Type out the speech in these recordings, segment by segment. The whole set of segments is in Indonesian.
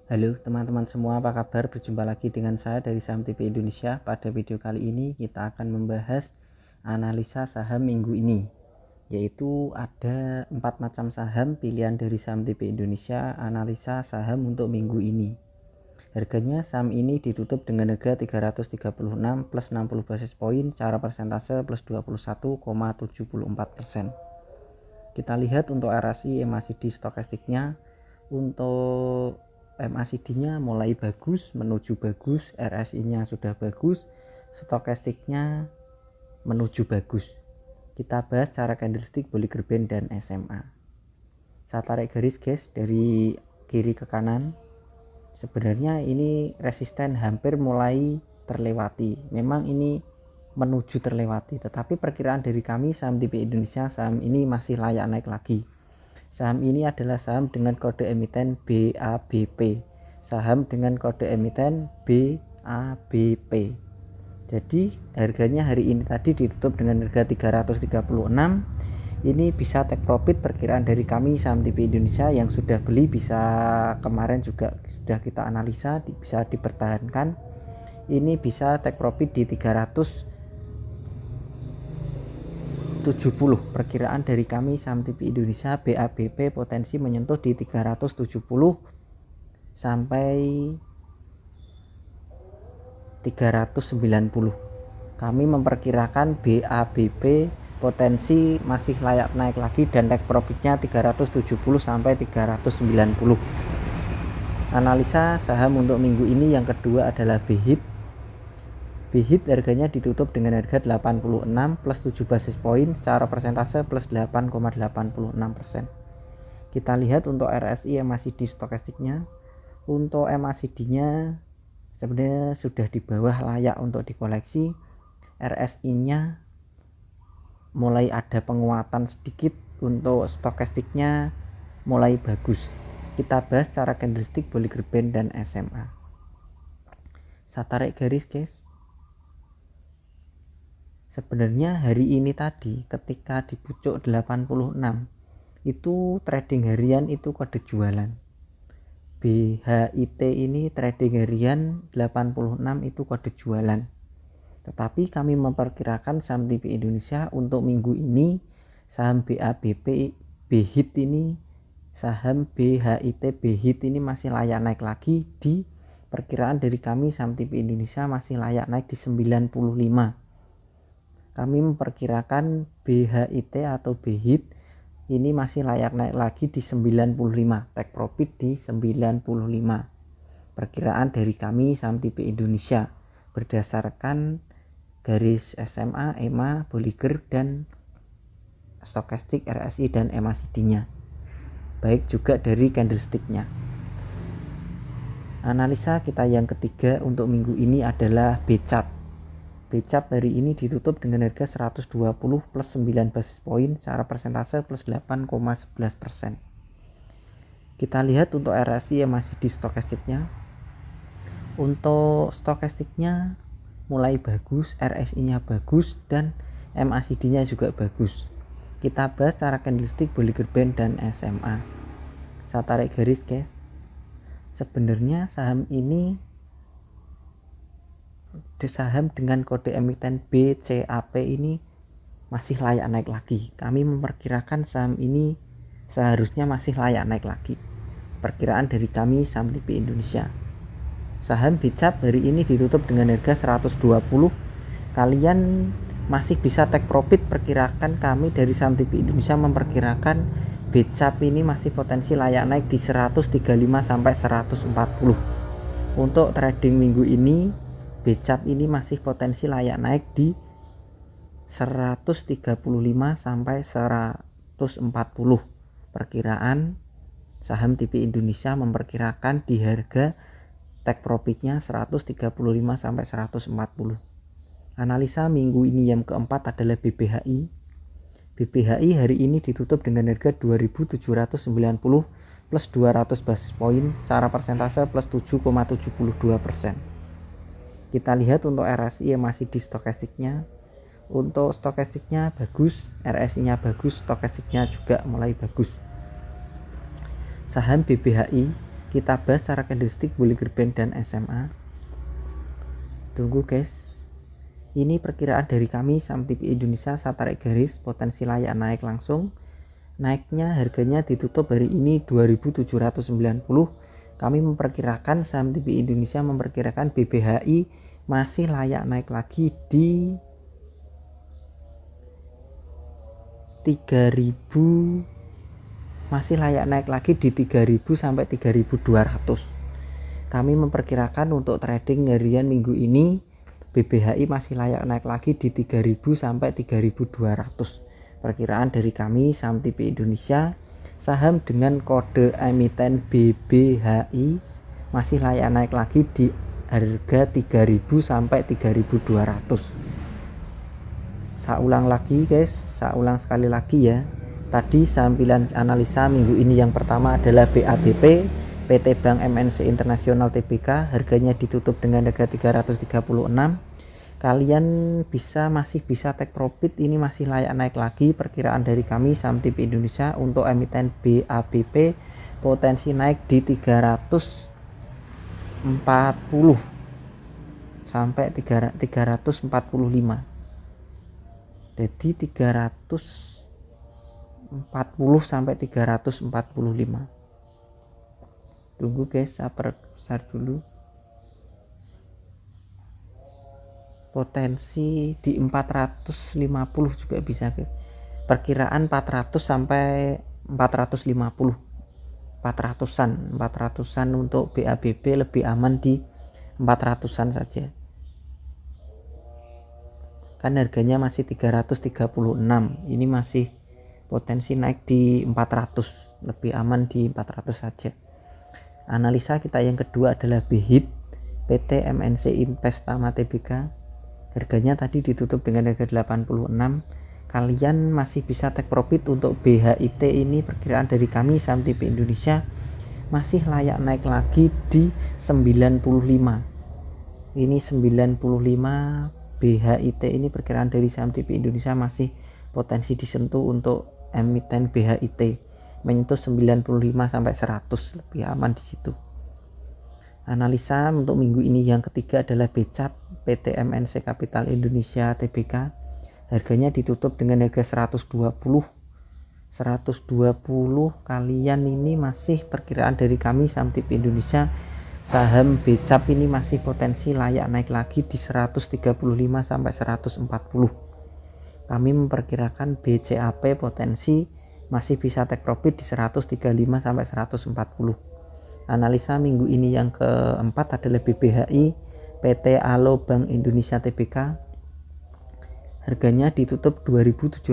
Halo teman-teman semua, apa kabar? Berjumpa lagi dengan saya dari Saham TV Indonesia. Pada video kali ini kita akan membahas analisa saham minggu ini, yaitu ada 4 macam saham pilihan dari Saham TV Indonesia. Analisa saham untuk minggu ini, harganya saham ini ditutup dengan harga 336 plus 60 basis poin, cara persentase plus 21,74%. Kita lihat untuk RSI MACD stokastiknya. Untuk MACD-nya mulai bagus menuju bagus, RSI-nya sudah bagus, stokastiknya menuju bagus. Kita bahas cara candlestick, Bollinger Band dan SMA. Saya tarik garis guys dari kiri ke kanan. Sebenarnya ini resisten hampir mulai terlewati. Memang ini menuju terlewati, tetapi perkiraan dari kami Saham TV Indonesia, saham ini masih layak naik lagi. Saham ini adalah saham dengan kode emiten BABP. Saham dengan kode emiten BABP. Jadi harganya hari ini tadi ditutup dengan harga 336. Ini bisa take profit perkiraan dari kami Saham TV Indonesia yang sudah beli, bisa kemarin juga sudah kita analisa, bisa dipertahankan. Ini bisa take profit di 370. Perkiraan dari kami Saham TV Indonesia BABP potensi menyentuh di 370 sampai 390. Kami memperkirakan BABP potensi masih layak naik lagi dan take profitnya 370 sampai 390. Analisa saham untuk minggu ini yang kedua adalah BHIT. BHIT harganya ditutup dengan harga 86 plus 7 basis poin, secara persentase plus 8,86%. Kita lihat untuk RSI MACD stokastiknya. Untuk MACD-nya sebenarnya sudah di bawah layak untuk dikoleksi. RSI-nya mulai ada penguatan sedikit, untuk stokastiknya mulai bagus. Kita bahas cara candlestick, Bollinger Band dan SMA. Saya tarik garis guys. Sebenarnya hari ini tadi ketika di pucuk 86 itu trading harian itu kode jualan. BHIT ini trading harian 86 itu kode jualan. Tetapi kami memperkirakan Saham TV Indonesia untuk minggu ini saham BABP BHIT ini, saham BHIT BHIT ini masih layak naik lagi. Di perkiraan dari kami Saham TV Indonesia masih layak naik di 95. Kami memperkirakan BHIT atau BHIT ini masih layak naik lagi di 95, take profit di 95. Perkiraan dari kami Saham TV Indonesia berdasarkan garis SMA, EMA, Bollinger dan stokastik, RSI dan MACD-nya. Baik juga dari candlestick-nya. Analisa kita yang ketiga untuk minggu ini adalah BCAP. BCAP hari ini ditutup dengan harga 120 plus 9 basis poin, secara persentase plus 8,11%. Kita lihat untuk RSI yang masih di stokastiknya. Untuk stokastiknya mulai bagus, RSI-nya bagus dan MACD-nya juga bagus. Kita bahas cara candlestick, Bollinger Band dan SMA. Saya tarik garis guys. Sebenarnya saham ini saham dengan kode emiten BCAP ini masih layak naik lagi. Kami memperkirakan saham ini seharusnya masih layak naik lagi. Perkiraan dari kami Saham TV Indonesia. Saham BCAP hari ini ditutup dengan harga 120. Kalian masih bisa take profit. Perkirakan kami dari Saham TV Indonesia memperkirakan BCAP ini masih potensi layak naik di 135 sampai 140. Untuk trading minggu ini BCAP ini masih potensi layak naik di 135 sampai 140. Perkiraan Saham TV Indonesia memperkirakan di harga take profitnya 135 sampai 140. Analisa minggu ini yang keempat adalah BBHI. BBHI hari ini ditutup dengan harga 2.790 plus 200 basis poin, secara persentase plus 7,72%. Kita lihat untuk RSI yang masih di stokastiknya. Untuk stokastiknya bagus, RSI-nya bagus, stokastiknya juga mulai bagus. Saham BBHI kita bahas secara candlestick Bollinger Band dan SMA. Tunggu guys, ini perkiraan dari kami saham TPI Indonesia. Saya tarik garis potensi layak naik langsung. Naiknya harganya ditutup hari ini 2790. Kami memperkirakan saham TPI Indonesia memperkirakan BBHI masih layak naik lagi di 3000, masih layak naik lagi di 3000 sampai 3200. Kami memperkirakan untuk trading harian minggu ini BBHI masih layak naik lagi di 3000 sampai 3200. Perkiraan dari kami saham TPI Indonesia, saham dengan kode emiten BBHI masih layak naik lagi di harga 3000 sampai 3200. Saya ulang lagi guys, saya ulang sekali lagi ya. Tadi saham pilihan analisa minggu ini yang pertama adalah BABP, PT Bank MNC Internasional Tbk, harganya ditutup dengan harga 336. Kalian masih bisa take profit, ini masih layak naik lagi. Perkiraan dari kami saham TPI Indonesia untuk emiten BABP potensi naik di 340 sampai 345. Jadi 340 sampai 345. Tunggu guys, saya perbesar dulu. Potensi di 450 juga bisa guys. Perkiraan 400 sampai 450. 400-an untuk BABP lebih aman di 400-an saja. Kan harganya masih 336. Ini masih potensi naik di 400, lebih aman di 400 saja. Analisa kita yang kedua adalah BHIT, PT MNC Investama Tbk. Harganya tadi ditutup dengan harga 86. Kalian masih bisa take profit untuk BHIT ini. Perkiraan dari kami saham TPI Indonesia masih layak naik lagi di 95. Ini 95 BHIT ini perkiraan dari saham TPI Indonesia masih potensi disentuh untuk emiten BHIT menyentuh 95 sampai 100, lebih aman di situ. Analisa untuk minggu ini yang ketiga adalah BCAP, PT MNC Capital Indonesia Tbk. Harganya ditutup dengan harga 120. Kalian ini masih perkiraan dari kami saham TPI Indonesia, saham BCAP ini masih potensi layak naik lagi di 135 sampai 140. Kami memperkirakan BCAP potensi masih bisa take profit di 135 sampai 140. Analisa minggu ini yang keempat adalah BBHI, PT Alo Bank Indonesia Tbk. Harganya ditutup 2790.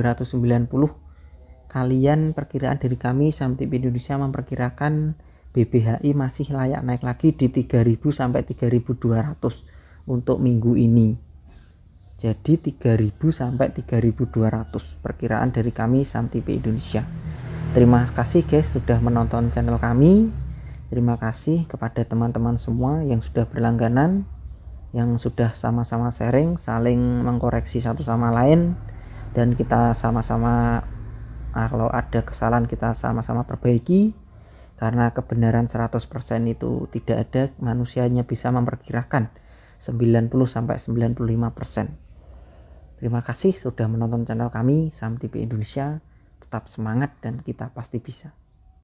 Kalian perkiraan dari kami saham TPI Indonesia memperkirakan BBHI masih layak naik lagi di 3000 sampai 3200 untuk minggu ini. Jadi 3000 sampai 3200 perkiraan dari kami saham TPI Indonesia. Terima kasih guys sudah menonton channel kami. Terima kasih kepada teman-teman semua yang sudah berlangganan, yang sudah sama-sama sharing, saling mengkoreksi satu sama lain, dan kita sama-sama kalau ada kesalahan kita sama-sama perbaiki. Karena kebenaran 100% itu tidak ada, manusianya bisa memperkirakan 90 sampai 95%. Terima kasih sudah menonton channel kami saham TPI Indonesia. Tetap semangat dan kita pasti bisa.